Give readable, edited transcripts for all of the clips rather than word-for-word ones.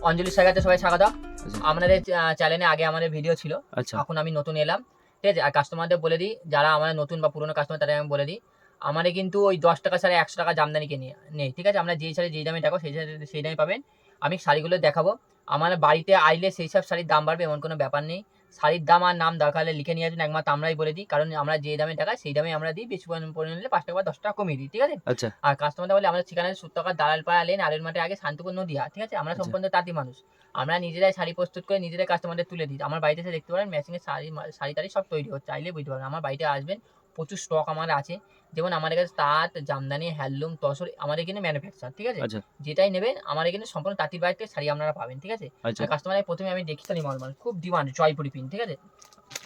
অঞ্জলি শাখাতে সবাই স্বাগত। আমাদের চ্যানেলে আগে আমাদের ভিডিও ছিল, এখন আমি নতুন এলাম, ঠিক আছে। আর কাস্টমারদের বলে দিই, যারা আমাদের নতুন বা পুরোনো কাস্টমার তাদের আমি বলে দিই, আমাদের কিন্তু ওই 10 টাকা সাড়ে 100 টাকা জামদানিকে নিয়ে নেই, ঠিক আছে। আমরা যেই শাড়ি যেই দামে টাকা সেই দামে পাবেন। আমি শাড়িগুলো দেখাবো, আমার বাড়িতে আইলে সেই সব শাড়ির দাম বাড়বে এমন কোনো ব্যাপার নেই। শাড়ির দাম আর নাম দরকার হলে লিখে নিয়ে আসবেন, একমাত্র আমরাই বলে দিই, কারণ আমরা যে দামে টাকা সেই দামে আমরা দিই। বেশি পরিমাণ নিলে 5 টাকা বা 10 টাকা কমিয়ে দিই, ঠিক আছে। আর কাস্টমারটা বলে আমাদের ঠিকানা সূত্রকার দালালপাড়া লেন, আলুর মাঠে আগে শান্তিপুর নদীয়া, ঠিক আছে। আমরা সম্পূর্ণ তাঁতি মানুষ, আমরা নিজেরাই শাড়ি প্রস্তুত করে নিজেরাই কাস্টমারদের তুলে দিই। আমার বাড়িতে এসে দেখতে পারেন মেশিনের শাড়ি টাড়ি সব তৈরি হচ্ছে, চাইলে বুঝতে পারবেন। আমার বাড়িতে আসবেন, প্রচুর স্টক আমার আছে। যেমন আমাদের কাছে তাঁত, জামদানি, হ্যান্ডলুম, তসর আমাদের এখানে ম্যানুফ্যাকচার, ঠিক আছে। যেটাই নেবেন আমার এখানে সম্পূর্ণ তাঁতির বাড়িতে শাড়ি আপনারা পাবেন, ঠিক আছে। কাস্টমারের প্রথমে আমি দেখি মলমল খুব ডিমান্ড, জয়পুরি প্রিন্ট, ঠিক আছে।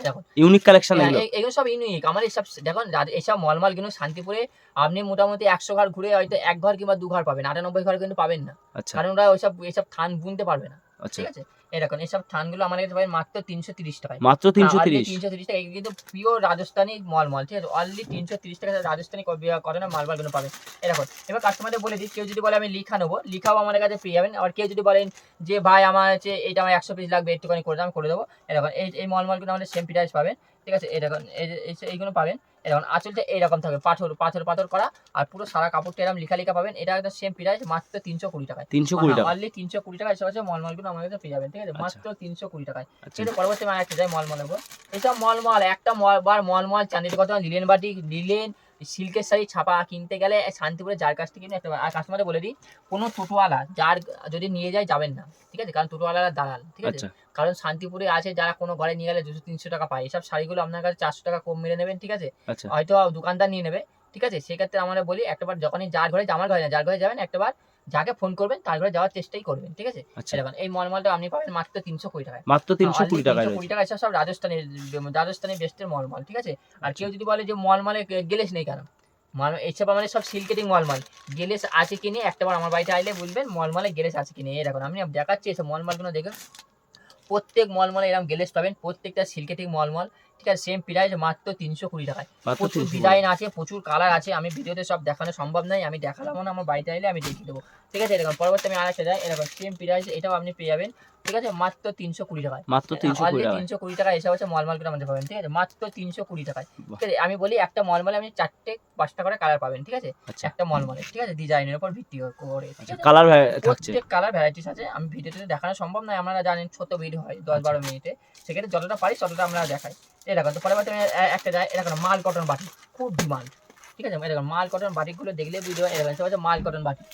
দেখুন ইউনিক কালেকশন, এগুলো সব ইউনিক। আমার এইসব দেখুন, এইসব মলমাল কিন্তু শান্তিপুরে আপনি মোটামুটি 100 ঘর ঘুরে হয়তো 1 ঘর কিংবা 2 ঘর পাবেন, 98 ঘর কিন্তু পাবেন না, কারণ ওরা এইসব থান বুনতে পারবে না, ঠিক আছে। এই দেখুন এইসব থানগুলো আমার কাছে পাবেন মাত্র 330 টাকায়, মাত্র 330 টাকা। কিন্তু পিওর রাজস্থানী মলমল, ঠিক আছে। অনলি 330 টাকা রাজস্থানী কটনের মালগুলো পাবেন। এরকম এবার কাস্টমারদের বলে দিই, কেউ যদি বলে আমি লিখা নেবো, লিখাও আমাদের কাছে পেয়ে যাবেন। আর কেউ যদি বলেন যে ভাই আমার হচ্ছে এইটা আমার 100 পিস লাগবে, একটুখানি করে দাও, আমি করে দেবো। এরকম এই মলমলগুলো আমাদের সেম প্রাইস পাবেন, ঠিক আছে। এরকম এইগুলো পাবেন। এরকম আঁচলটা এইরকম থাকবে, পাথর করা, আর পুরো সারা কাপড়টা এরকম লিখা পাবেন। এটা একটা সেম প্রাইস মাত্র 320 টাকায়, 320 টাকা, অনলি 320 টাকায় এসব আছে মলমলগুলো আমাদের কাছে পেয়ে যাবেন, ঠিক আছে। মাত্র 320 টাকায়। কিন্তু পরবর্তী আমি একটা যাই মলমল নেবো। এইসব মলমল একটা মলমল চাঁদের কথা, লিলেন বাটিক, লিলেন সিল্কের শাড়ি ছাপা কিনতে গেলে শান্তিপুরে যার কাছ থেকে কিনে একটা। আর কাস্টমারে বলে দিই, কোনো টোটোওয়ালা যার যদি নিয়ে যায় যাবেন না, ঠিক আছে, কারণ টোটোওয়ালারা দালাল, ঠিক আছে। কারণ শান্তিপুরে আছে যারা কোনো ঘরে নিয়ে গেলে 200-300 টাকা পায়, এসব শাড়িগুলো আপনার কাছে 400 টাকা কম মেরে নেবেন, ঠিক আছে। হয়তো দোকানদার নিয়ে নেবে, ঠিক আছে। সেক্ষেত্রে আমরা বলি একটাবার যখনই যার ঘরে, আমার ঘরে না, যার ঘরে যাবেন একটাবার যাকে ফোন করবেন তার ঘরে যাওয়ার চেষ্টাই করবেন, ঠিক আছে। দেখুন এই মলমলটা আপনি পাবেন মাত্র 320 টাকায়, মাত্র 320 টাকা। 320 টাকা এসব সব রাজস্থানী বেস্টের মলমল, ঠিক আছে। আর কেউ যদি বলে যে মলমলে গেলেস নেই কেন, এইসব আমাদের সব সিল্কেটিং মলমল, গেলেস আছে কিনে একটাবার আমার বাড়িতে আইলে বুঝবেন মলমলে গেলেস আছে কিনে। এই দেখুন আমি দেখাচ্ছি এসব মলমলগুলো দেখুন, প্রত্যেক মলমলে এরকম গেলেস পাবেন, প্রত্যেকটা সিল্কেটিং মলমল, ঠিক আছে। সেম প্রাইস মাত্র 320 টাকায়। প্রচুর ডিজাইন আছে, প্রচুর কালার আছে, আমি ভিডিওতে সব দেখানো সম্ভব নয়, আমি দেখালাম না, আমার বাড়িতে আইলে আমি দেখিয়ে দেবো, ঠিক আছে। এরকম পরবর্তী আমি আরেকটা যাই, এরকম সেম প্রাইস এটাও আপনি পেয়ে যাবেন, ঠিক আছে, মাত্র 320 টাকায়, মাত্র 320 টাকায় এসব হচ্ছে মলমলগুলো আমাদের পাবেন, ঠিক আছে, মাত্র 320 টাকায়, ঠিক আছে। আমি বলি একটা মলমলে আপনি 4-5টা করে কালার পাবেন, ঠিক আছে, একটা মলমলে, ঠিক আছে, ডিজাইনের উপর ভিত্তি করে, কালার প্রত্যেক কালার ভ্যারাইটিস আছে। আমি ভিডিওতে দেখানো সম্ভব নয়, আপনারা জানেন ছোট ভিডিও হয় 10-12 মিনিটে, সেক্ষেত্রে যতটা পারি ততটা আমরা দেখাই। এরকম তো পরবর্তী একটা যায়, এরকম মাল কটন বাটিক খুব ডিমান্ড, ঠিক আছে। এরকম মাল কটন বাটিকগুলো দেখলে বুঝতে পারবেন, এরকম সব হচ্ছে মাল কটন বাটিক,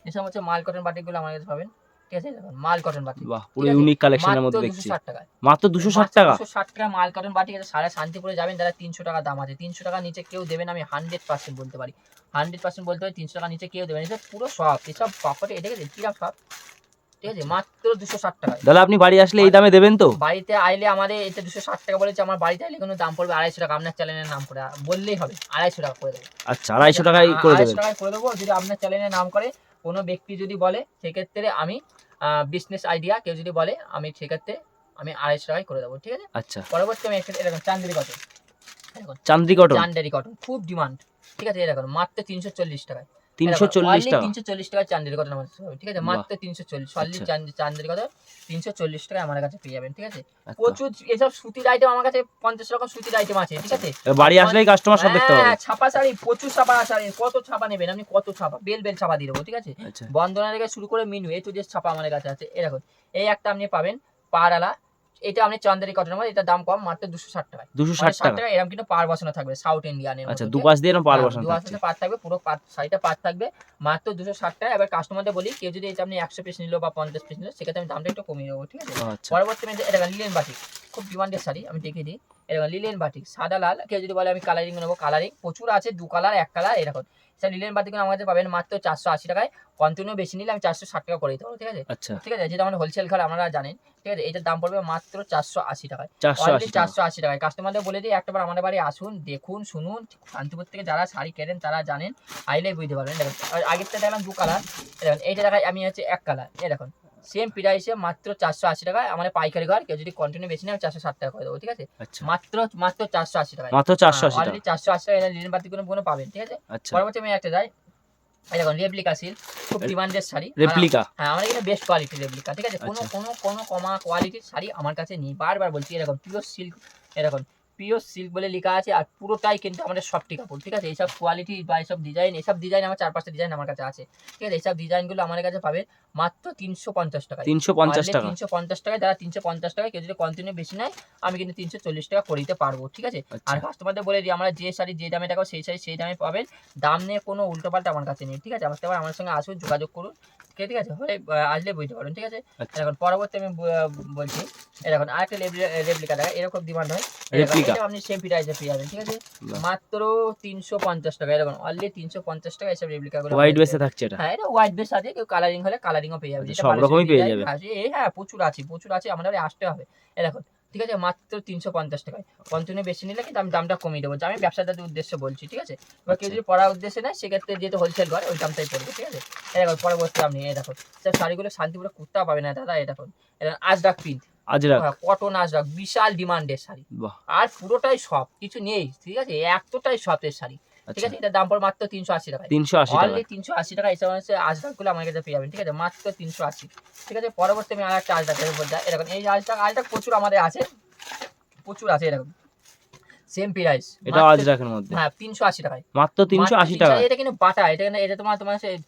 এসব হচ্ছে মাল কটন বাটিকগুলো আমার কাছে পাবেন, ঠিক আছে। এরকম মাল কটন বাটিক, বাহ, পুরো ইউনিক কালেকশনের মধ্যে দেখছি, 260 টাকা, মাত্র 260 টাকা, 260 টাকা মাল কটন বাটিক। সারা শান্তিপুরে যাবেন যারা 300 টাকা দাম আছে, 300 টাকা নিচে কেউ দেবেন, আমি 100% বলতে পারি, 100% বলতে পারি 300 টাকা নিচে কেউ দেবেন। এসব পুরো সব এসব পকেটে এটা কিরকম সব, ঠিক আছে, মাত্র 260 টাকা। তাহলে আপনি বাড়ি আসলে এই দামে দেবেন তো? বাড়িতে আইলে আমাদের এটা 260 টাকা বলেছে, আমার বাড়িতে আইলে কোনো দাম পড়বে 250 টাকা, আপনার চ্যানেলের নাম করে বললেই হবে, 250 টাকা করে দেবো। আচ্ছা, 250 টাকায় করে দেবেন? 250 টাকায় করে দেবো যদি আপনার চ্যানেলের নাম করে কোনো ব্যক্তি যদি বলে, সেক্ষেত্রে আমি বিজনেস আইডিয়া কেউ যদি বলে, আমি সেক্ষেত্রে আমি 250 টাকায় করে দেবো, ঠিক আছে। আচ্ছা, পরবর্তী আমি এরকম চান্দেরি কটন, চান্দেরি কটন খুব ডিমান্ড, ঠিক আছে। এরকম মাত্র 340 টাকায়, 340 টাকা চান্দেরি কটন আমাদের, ঠিক আছে, মাত্র 340 অনলি চান্দেরি কটন 340 টাকা আমার কাছে পেয়ে যাবেন, ঠিক আছে। প্রচুর এসব সুতির আইটেম আমার কাছে 50 রকম সুতির আইটেম আছে, ঠিক আছে। বাড়ি আসলেই কাস্টমার সব দেখতে পাবে। ছাপা শাড়ি প্রচুর ছাপা শাড়ি, কত ছাপা নেবেন আপনি, কত ছাপা বেল ছাপা দিয়ে দেবো, ঠিক আছে। বন্দনা থেকে শুরু করে মিনু এই তো যে ছাপা আমাদের কাছে আছে। এরকম এই একটা আপনি পাবেন পাড়ালা, এটা আপনি চান্দেরি কটনের মধ্যে, এটা দাম কম মাত্র 260 টাকা, 260 টাকা। এরকম কিন্তু পাড় বসানো থাকবে সাউথ ইন্ডিয়ানের মতো, আচ্ছা, দুপাশ দিয়ে এরকম পাড় বসানো থাকবে, দুপাশে পাড় থাকবে, পুরো শাড়িটা পাড় থাকবে, মাত্র 260 টাকা। এবার কাস্টমারদের বলি কেউ যদি এটা আপনি 100 পিস নিলো বা 50 পিস নিলো, সেক্ষেত্রে আমি দামটা একটু কমিয়ে দেবো, ঠিক আছে। পরবর্তী এটা লিলেন বাটিক খুব ডিমান্ডের শাড়ি, আমি দেখিয়ে দিই। এরকম লিলেন বাটিক সাদা লাল, কেউ যদি বলে আমি কালারিং নেবো, কালারিং প্রচুর আছে, 2 কালার 1 কালার এরকম। সেটা লিলেন বাটিক আমার কাছে পাবেন মাত্র 480 টাকায়, কন্টিনিউ বেশি নিলে আমি 460 টাকা করে দিতে পারবো, ঠিক আছে। ঠিক আছে, যেটা আমাদের হোলসেল ঘর আপনারা জানেন, ঠিক আছে। এটার দাম পড়বে মাত্র 480 টাকায়, 480 টাকায়। কাস্টমারদের বলে দিই একটাবার আমাদের বাড়ি আসুন, দেখুন, শুনুন। শান্তিপুর থেকে যারা শাড়ি কেনেন তারা জানেন, আইলে বুঝতে পারবেন। দেখুন আগেরটা দেখলাম 2 কালার, দেখুন এইটা দেখায় আমি হচ্ছে 1 কালার, এই দেখুন সেম প্রাইসে মাত্র 480 টাকায়। আমাদের পাইকারি ঘর, কেউ যদি কন্টিনিউ বেশি নেয় 460 টাকা করে দেবো, ঠিক আছে। মাত্র 480 টাকায়, মাত্র 480 টাকা, 480 টাকা লিলেন বাটিক কোনো পাবেন, ঠিক আছে। পরবর্তী আমি একটা যাই, এই দেখুন রেপ্লিকা সিল্ক, খুব ডিমান্ডের শাড়ি। রেপ্লিকা? হ্যাঁ, আমার এখানে বেস্ট কোয়ালিটির রেপ্লিকা, ঠিক আছে? কোনো কমা কোয়ালিটির শাড়ি আমার কাছে নেই, বারবার বলছি। এরকম পিওর সিল্ক, এরকম পিওর সিল্ক বলে লেখা আছে, আর পুরোটাই কিন্তু আমাদের সফটি কাপড়, ঠিক আছে? এইসব কোয়ালিটি বা এইসব ডিজাইন আমার 4-5টা ডিজাইন আমার কাছে আছে, ঠিক আছে? এইসব ডিজাইনগুলো আমার কাছে পাবে মাত্র 350 টাকায়। 350 টাকা? 350 টাকায়। যারা 350 টাকায় কেউ যদি কন্টিনিউ বেশি নেয়, আমি কিন্তু 340 টাকা করে দিতে পারবো, ঠিক আছে? আর কাস্টমারদের বলে দিই, আমরা যে শাড়ি যে দামে দেখাবো সেই শাড়ি সেই দামে পাবেন, দাম নিয়ে কোনো উল্টোপাল্টা আমার কাছে নেই, ঠিক আছে? আমার সঙ্গে আসুন, যোগাযোগ করুন, ঠিক আছে? হলে আসলে বুঝতে পারবেন, ঠিক আছে? এখন পরবর্তী আমি বলছি, এরকম আরেকটা রেপ্লিকা দেখা, এরকম ডিমান্ড হয় রেপ্লিকা, আপনি সেম প্রাইসে পেয়ে যাবেন, ঠিক আছে? মাত্র 350 টাকা। এরকম অনলি 350 টাকা এইসব রেপ্লিকা গুলো। হোয়াইট বেসে থাকছে এটা? হ্যাঁ, এটা হোয়াইট বেস আছে, কেউ কালারিং হলে কালারিংও পেয়ে যাবে, সব রকমই পেয়ে যাবে। হ্যাঁ, প্রচুর আছে, আমাদের আসতে হবে। এরকম, ঠিক আছে? মাত্র 350 টাকায়। কন্টিনিউ বেশি নিলে কিন্তু আমি দামটা কমিয়ে দেবো, আমি ব্যবসাদারদের উদ্দেশ্যে বলছি, ঠিক আছে? এবার কেউ যদি পড়ার উদ্দেশ্যে নেয়, সেক্ষেত্রে যেহেতু হোলসেল ঘর, ওই দামটাই পড়বে, ঠিক আছে? এরকম পরবর্তী আপনি এই দেখুন, সব শাড়িগুলো শান্তিপুরে কুর্তা পাবে না দাদা। এই দেখুন, এটা আজরাক প্রিন্ট, কটন আজরাক, বিশাল ডিমান্ডের শাড়ি, আর পুরোটাই সব কিছু নেই, ঠিক আছে? এতটাই সফটের শাড়ি, ঠিক আছে? এটার দাম পড়ে মাত্র 380 টাকা। 380 টাকা এসব হচ্ছে আজরাক গুলো আমার কাছে পেয়ে যাবেন, ঠিক আছে? মাত্র 380, ঠিক আছে? পরবর্তী আমি আরেকটা আজরাকের উপর যাই। এরকম এই আজরাক প্রচুর আমাদের আছে, প্রচুর আছে। এরকম সেম প্রাইস, এটা আজরাকের মধ্যে, হ্যাঁ, 380 টাকায়, মাত্র 380 টাকা। এটা কিন্তু বাটা, এটা তোমার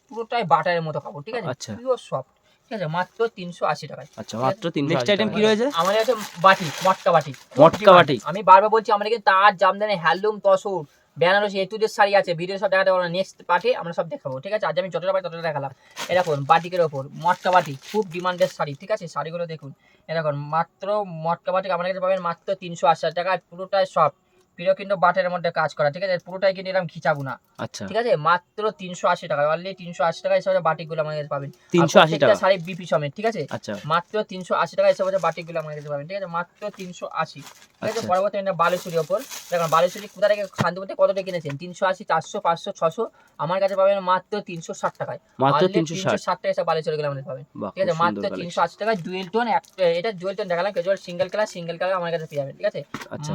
পুরোটাই বাটারের মতো কাপড়, ঠিক আছে? পিওর সফট, ঠিক আছে? মাত্র 380 টাকায়। আচ্ছা, মাত্র 380। নেক্সট আইটেম কি রয়েছে? আমাদের কাছে বাটি, মটকা বাটি। আমি বারবার বলছি, আমাদের কিন্তু তার জামদানি, হ্যান্ডলুম, তসর, বেনারসি, এতুদের শাড়ি আছে। ভিডিও সব দেখাতে পারবো, নেক্সট পার্টি আমরা সব দেখাবো, ঠিক আছে? আজ আমি যতটা পারি ততটা দেখালাম। এরকম বাটিকের ওপর মটকা বাটি, খুব ডিমান্ডের শাড়ি, ঠিক আছে? শাড়িগুলো দেখুন, এরকম মাত্র মটকা বাটি আমার কাছে পাবেন মাত্র 380 টাকা। পুরোটাই সব প্রিয় কিন্তু বাটের মধ্যে কাজ করা, ঠিক আছে? পুরোটাই কিন্তু এরকম খিচাবো না, আচ্ছা, ঠিক আছে? মাত্র 380 টাকা, অনলি 380 টাকা এসব বাটিকগুলো আমার কাছে পাবেন। 380 টাকা শাড়ি বিপি সমেত, ঠিক আছে? আচ্ছা, মাত্র 380 টাকা এসব বাটিকগুলো আমার কাছে পাবেন, ঠিক আছে? মাত্র 380, ঠিক আছে? পরবর্তী বালুচুরির ওপর দেখুন, বালুচুরি কোথা থেকে শান্তিপুরে কত টাকা কিনেছেন? 380, 400, 500, 600, আমার কাছে পাবেন মাত্র 360 টাকায়। মাত্র 360 টাকা এসব বালুচুরিগুলো আমাদের পাবেন, ঠিক আছে? মাত্র 380 টাকায়। ডুয়েল টোন, এটা ডুয়েল টোন দেখালাম, কেউ সিঙ্গেল কালার আমার কাছে পেয়ে যাবেন, ঠিক আছে?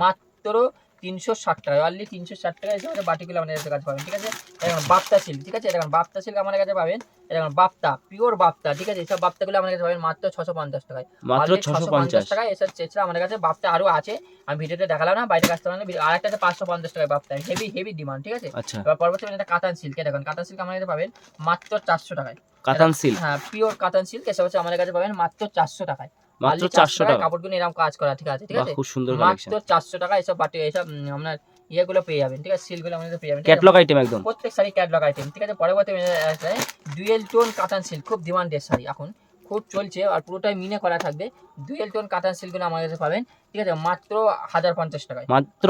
মাত্র 360 টাকা, অনলি 360 টাকা এসে বাটিগুলো আমাদের কাছে পাবেন, ঠিক আছে? এখন বাপ্তা সিল্ক, ঠিক আছে? এখন বাপ্তা সিল্ক আমার কাছে পাবেন, এখন বাপ্তা, পিওর বাপ্তা, ঠিক আছে? এইসব বাপ্তাগুলো আমার কাছে পাবেন মাত্র 650 টাকায়, মাত্র 650 টাকায়। এছাড়া আমাদের কাছে বাপ্তা আরো আছে, আমি ভিডিওতে দেখালাম না, বাইরে কাছে আরেকটা আছে 550 টাকায় বাপ্তা, হেভি ডিমান্ড, ঠিক আছে? এবার পরবর্তী একটা কাতান সিল্ক, দেখুন কাতান সিল্ক আমার কাছে পাবেন মাত্র 400 টাকায়। কাতান সিল্ক, হ্যাঁ, পিওর কাতান সিল্ক, এসব হচ্ছে আমাদের কাছে পাবেন মাত্র 400 টাকায়, মাত্র 400 টাকা। কাপড়গুলো এরকম কাজ করা, ঠিক আছে? ঠিক আছে, খুব সুন্দর কালেকশন, মাত্র 400 টাকা। এসব বাটি, এসব আপনার ইয়েগুলো পেয়ে যাবেন, ঠিক আছে? সিল্কগুলো আমাদের পেয়ে যাবেন, ক্যাটলগ আইটেম, একদম প্রত্যেক শাড়ি ক্যাটলগ আইটেম, ঠিক আছে? পরবর্তী ডুয়েল টোন কাতান সিল্ক, খুব ডিমান্ডের শাড়ি, এখন খুব চলছে, আর পুরোটাই মিনে করা থাকবে। ডুয়েল টোন কাতান সিল্কগুলো আমার কাছে পাবেন, ঠিক আছে? মাত্র 1050 টাকায়, মাত্র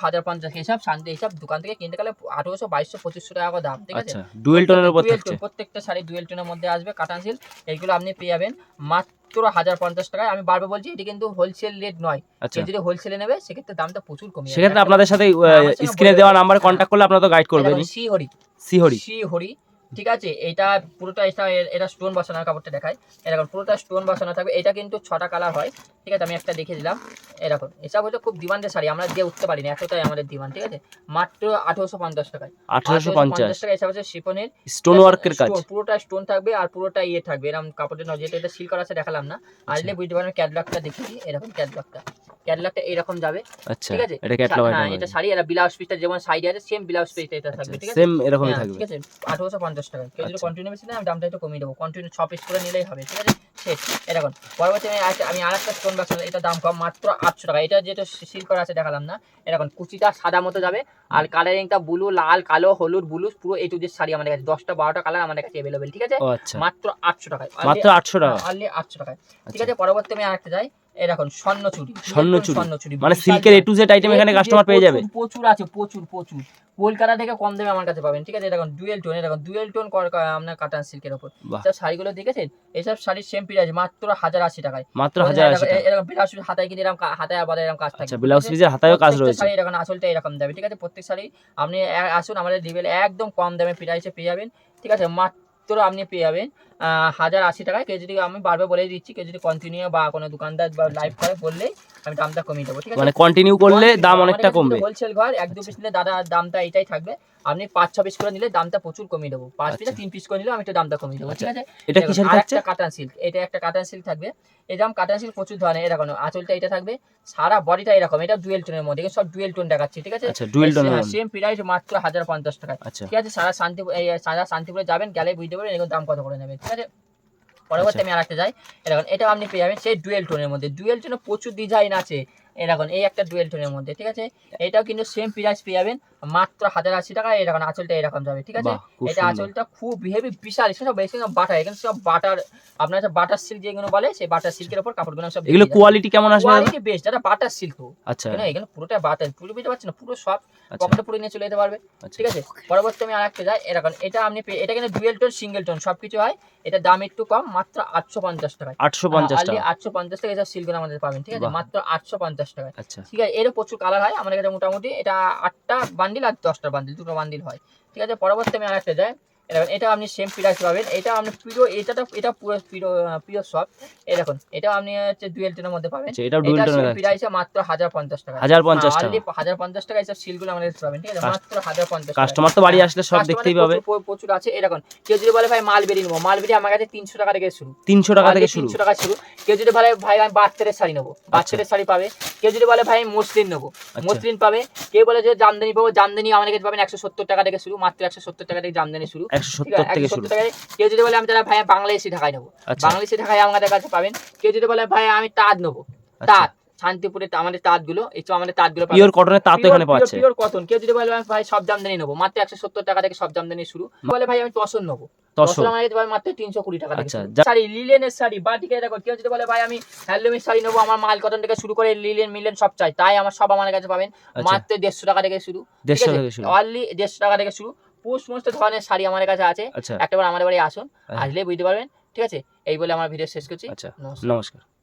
1050। এসব শান্তি, এইসব দোকান থেকে কিনতে গেলে 1800, 2200, 2500 টাকা দাম, ঠিক আছে? ডুয়েল টোনের উপর থাকছে, প্রত্যেকটা শাড়ি ডুয়েল টোনের মধ্যে আসবে, কাতান সিল্ক, এইগুলো আপনি পেয়ে যাবেন মাত্র 1050 টাকায়। আমি বারবার বলছি, এটি কিন্তু হোলসেল রেট নয়, কেউ যদি হোলসেলে নেবে সেক্ষেত্রে দামটা প্রচুর কমে যাবে। সেক্ষেত্রে আপনাদের সাথে স্ক্রিনে দেওয়া নাম্বারে কন্ট্যাক্ট করলে আপনারা তো গাইড করবেন। শ্রীহরি, ঠিক আছে? এটা পুরোটা, এটা স্টোন বসানোর কাপড়টা দেখায়, এরকম পুরোটা স্টোন বসানো থাকবে। এটা কিন্তু 6টা কালার হয়, ঠিক আছে? আমি একটা দেখে দিলাম, এরকম। এসব হচ্ছে খুব ডিমান্ডের শাড়ি, আমরা দিয়ে উঠতে পারি না, এতটাই আমাদের ডিমান্ড, ঠিক আছে? মাত্র 1850 টাকায়, 1850 টাকা। এসব হচ্ছে শিফনের স্টোন ওয়ার্কের কাজ, পুরোটা স্টোন থাকবে, আর পুরোটা ইয়ে থাকবে, এরকম কাপড়ের নয়, যেটা এটা সিল্ক করা আছে দেখালাম না, আসলে বুঝতে পারবেন। ক্যাটলগটা দেখিয়ে দিই, এরকম ক্যাটলগটা এরকম যাবে, ঠিক আছে? এটা ক্যাটলগ, হ্যাঁ, এটা শাড়ি, এটা ব্লাউজ পিসটা যেমন সাইডে আছে সেম ব্লাউজ পিসটা এটা থাকবে, ঠিক আছে? সেম এরকমই থাকবে, ঠিক আছে? 1850 টাকা। কেউ যদি কন্টিনিউ বেশি নেয়, আমি দামটা একটু কমিয়ে দেবো, কন্টিনিউ 6 পিস করে নিলেই হবে, ঠিক আছে? শেষ। এরকম পরবর্তী আমি আরেকটা স্টোন বক্স, এটা দাম কম, মাত্র 800 টাকা। এটা যেটা সিল্ক করা আছে দেখালাম না, এরকম কুচিটা সাদা মতো যাবে, আর কালারিংটা ব্লু, লাল, কালো, হলুদ, ব্লু, পুরো এই টু যে শাড়ি আমাদের কাছে 10টা 12টা কালার আমাদের কাছে अवेलेबल, ঠিক আছে? মাত্র 800 টাকায়, মাত্র 800 টাকা, অনলি 800 টাকায়, ঠিক আছে? পরবর্তী আমি আরেকটা যাই, এরকম স্বর্ণচুরি, মানে সিল্কের এ টু জেড আইটেম এখানে কাস্টমার পেয়ে যাবে, প্রচুর আছে, প্রচুর কলকাতা থেকে কম দামে আমার কাছে পাবেন, ঠিক আছে? এরকম ডুয়েল টোন, আপনার কাটান সিল্কের উপর সব শাড়িগুলো দেখেছেন, এইসব শাড়ির সেম প্রাইস মাত্র 1080 টাকায়, মাত্র 1080 টাকা। এরকম ব্লাউজ হাতায় কিন্তু এরকম হাতায় আবার এরকম কাজ থাকে, আচ্ছা, ব্লাউজ পিসের হাতায়ও কাজ রয়েছে, শাড়ি এরকম আসলটা এরকম যাবে, ঠিক আছে? প্রত্যেক শাড়ি আপনি আসুন, আমাদের লেভেলে একদম কম দামে প্রাইসে পেয়ে যাবেন, ঠিক আছে? মাত্র আপনি পেয়ে যাবেন 1080 টাকায়। কেউ যদি, আমি বারবার বলে দিচ্ছি, কেউ যদি কন্টিনিউ বা কোনো দোকানদার বা লাইভ করে বললেই আমি দামটা কমিয়ে দেবো, ঠিক আছে? মানে কন্টিনিউ করলে দাম অনেকটা কমবে। হোলসেল ঘর 1-2 পিস নিলে দাদা দামটা এইটাই থাকবে। আপনি 5-6 পিস করে নিলে দামটা প্রচুর কমিয়ে দেবো। 5 পিস 3 পিস করে নিলেও আমি একটু দামটা কমিয়ে দেবো, ঠিক আছে? এটা কিসের থাকছে? একটা কাটান সিল্ক, এটা একটা কাটান সিল্ক থাকবে। এরকম কাটান সিল্ক প্রচুর ধরনের, এরকম আঁচলটা এটা থাকবে, সারা বডিটা এরকম। এটা ডুয়েল টোনের মধ্যে, সব ডুয়েল টোন দেখাচ্ছি, ঠিক আছে? আচ্ছা, ডুয়েল টোনের মধ্যে। সেম প্রাইস মাত্র 1050 টাকা, ঠিক আছে? সারা শান্তিপুরে যাবেন, গেলে বুঝতে পারবেন এরকম দাম কত করে নেবে, ঠিক আছে? পরবর্তী আমি আরেকটা যাই, এরকম এটা আপনি পেয়ে যাবেন সেই ডুয়েল টোনের মধ্যে। ডুয়েল টোনে প্রচুর ডিজাইন আছে, এরকম এই একটা ডুয়েল টোনের মধ্যে, ঠিক আছে? এটাও কিন্তু সেম প্রাইস পেয়ে যাবেন মাত্র 1080 টাকা। এরকম আঁচলটা এরকম যাবে, ঠিক আছে? এটা আঁচলটা খুব হেভি বিশাল, সব বেশি বাটার, এখানে সব বাটার, আপনার বাটার সিল্ক যেগুলো বলে, সেই বাটার সিল্কের উপর কাপড়গুলো সব। এগুলো কোয়ালিটি কেমন আসবে? কোয়ালিটি বেস্ট, এটা বাটার সিল্ক। আচ্ছা, এখানে পুরোটা বাটার, পুরো বুঝতে পারছেন না, পুরো সব পকেটে পুরো নিয়ে চলে যেতে পারবে, ঠিক আছে? পরবর্তী আমি আরেকটা যাই, এরকম এটা আপনি এটা কিন্তু ডুয়েল টোন সিঙ্গেল টোন সবকিছু হয়। এটা দাম একটু কম, মাত্র 850 টাকায়। 850 টাকা, 850 টাকা এসব সিল্কগুলো আমাদের পাবেন, ঠিক আছে? মাত্র 850 টাকায়, আচ্ছা, ঠিক আছে? এরও প্রচুর কালার হয় আমাদের কাছে। মোটামুটি এটা 8টা বান্ডিল আর 10টা বান্ডিল, 2টো বান্ডিল হয়, ঠিক আছে? পরবর্তী আমি আরেকটা যাই, এটা আপনি সেম প্রাইস পাবেন। এটা আপনি এটা পুরো পিওর সফট। এই দেখুন, এটা আপনি হচ্ছে ডুয়েল টোনের মধ্যে পাবেন। এটা ডুয়েল টোনের প্রাইসে মাত্র 1050 টাকা। 1050 টাকা, 1050 টাকা এসব সিলগুলো আমাদের পাবেন, ঠিক আছে? মাত্র 1050 টাকা। কাস্টমার তো বাড়ি আসলে সব দেখতেই পাবে। প্রচুর আছে এরকম। কেউ যদি বলে ভাই মালবেরি নেবো, মালবেরি আমার কাছে 300 টাকা থেকে শুরু। 300 টাকা থেকে শুরু, 300 টাকা শুরু। কেউ যদি বলে ভাই আমি বাচ্চাদের শাড়ি নেবো, বাচ্চাদের শাড়ি পাবে। কেউ যদি বলে ভাই মসলিন নেবো, মসলিন পাবে। কেউ বলে যে জামদানি পাবো, জামদানি আমাদের কাছে পাবেন 170 টাকা থেকে শুরু, মাত্র 170 টাকা থেকে জামদানি শুরু, 170 থেকে শুরু। কেউ যদি বলে আমি তারা ভাই বাংলাদেশি ঢাকায় নেবো, বাংলাদেশি ঢাকায় আমাদের কাছে পাবেন। কেউ যদি বলে ভাই আমি তাঁত নেবো, তাঁত শান্তিপুরে আমাদের তাঁতগুলো, এই তো আমাদের তাঁতগুলো পিওর কটনের তাঁত এখানে পাচ্ছে, পিওর কটন। কেউ যদি বলে ভাই সব জামদানি নেবো, মাত্র 170 টাকা থেকে সব জামদানি শুরু। বলে ভাই আমি তসর নেবো, তসর আমাদের কাছে মাত্র 320 টাকা থেকে। শাড়ি, লিলেনের শাড়ি, বাটিকের দেখো। কেউ যদি বলে ভাই আমি হ্যান্ডলুমের শাড়ি নেবো, আমার মাল কটন থেকে শুরু করে লিলেন মিলেন সব চাই, তাই আমার সব আমাদের কাছে পাবেন মাত্র 150 টাকা থেকে শুরু, 150 টাকা শুরু, অনলি 150 টাকা থেকে শুরু। সমস্ত ধরনের শাড়ি আমাদের কাছে আছে। একটাবার আমাদের বাড়ি আসুন, আসলে বুঝতে পারবেন, ঠিক আছে? এই বলে আমার ভিডিও শেষ করছি। নমস্কার।